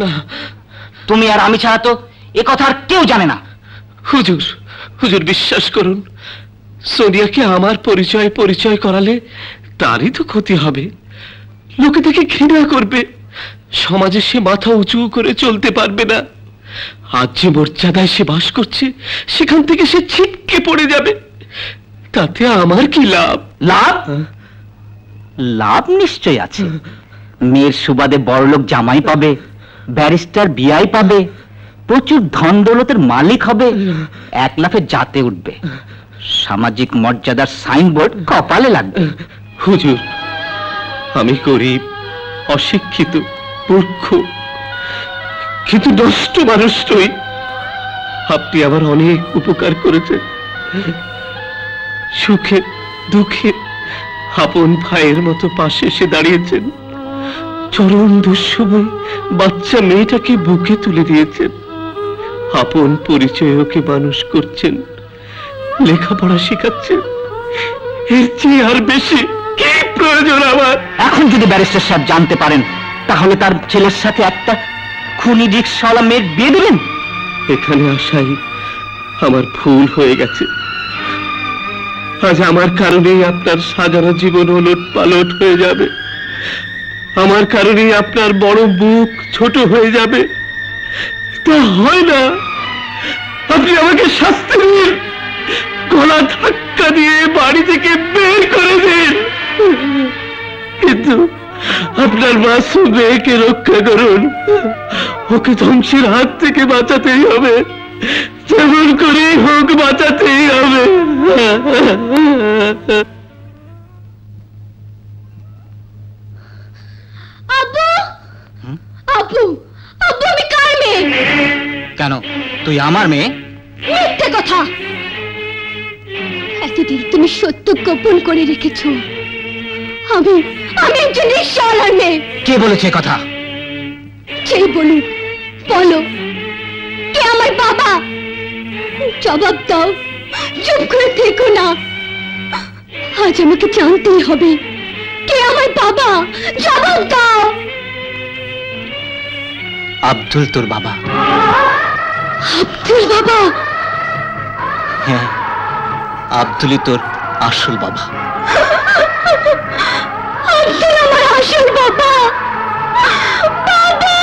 না, তুমি আর আমি ছাড়া তো এ কথা আর কেউ জানে না। হুজুর, হুজুর বিশ্বাস করুন, সোনিয়াকে আমার পরিচয় করালে তারই তো ক্ষতি হবে। লোকে তাকে ঘৃণা করবে, সমাজে সে মাথা উঁচু করে চলতে পারবে না। আজ যে মর্যাদায় সে বাস করছে, সেখান থেকে সে ছিটকে পড়ে যাবে। তাতে আমার কি লাভ? লাভ? লাভ নিশ্চয় আছে। মেয়ের সুবাদে বড়লোক জামাই পাবে, ব্যারিস্টার বিআই পাবে, প্রচুর ধন দৌলতের মালিক হবে, এক লাফে জাতে উঠবে, সামাজিক মর্যাদার সাইনবোর্ড কপালে লাগবে। হুজুর, আমি গরিব, অশিক্ষিত, মূর্খ, কিন্তু নষ্ট মানুষ নই। আপনি আমার অনেক উপকার করেছেন। সুখে দুঃখে আপন ভাইয়ের মতো পাশে এসে দাঁড়িয়েছেন। চরম দুঃসময় বাচ্চা মেয়েটাকে বুকে তুলে দিয়েছেন। আপন পরিচয় ওকে মানুষ করছেন, লেখাপড়া শেখাচ্ছেন। এর চেয়ে আর বেশি কি প্রয়োজন আমার? এখন যদি ব্যারিস্টার সাহেব জানতে পারেন, তাহলে তার ছেলের সাথে একটা খুনি রিকশাওয়ালা মেয়ের বিয়ে দিলেন। এখানে আসাই আমার ভুল হয়ে গেছে। আজ আমার কারণেই আপনার সাজানো জীবন ওলট পালট হয়ে যাবে। আমার কারণেই আপনার বড় বুক ছোট হয়ে যাবে। তা হয় না। আপনি আমাকে শাস্তি দিন, গলা ধাক্কা দিয়ে বাড়ি থেকে বের করে দিন, কিন্তু আপনার মাসুম মেয়েকে রক্ষা করুন। ওকে ধ্বংসের হাত থেকে বাঁচাতেই হবে, যেমন করেই হোক বাঁচাতেই হবে। আব্বু, আব্বু, আব্বু, আমি কার মেয়ে? কেন, তুই আমার মেয়ে? মিথ্যে কথা। এতদিন তুমি সত্য গোপন করে রেখেছো। আমি একজন রিকশাওয়ালার মেয়ে। কে বলেছে কথা? কে বলুক, বলো, কে আমার বাবা? জবাব দাও, চুপ করে থেকো না। আজ আমাকে জানতেই হবে, কে আমার বাবা? জবাব দাও। আব্দুল তোর বাবা। আব্দুল বাবা? হ্যাঁ, আব্দুলই তোর আসল বাবা। আব্দুল আমার আসল বাবা। বাবা!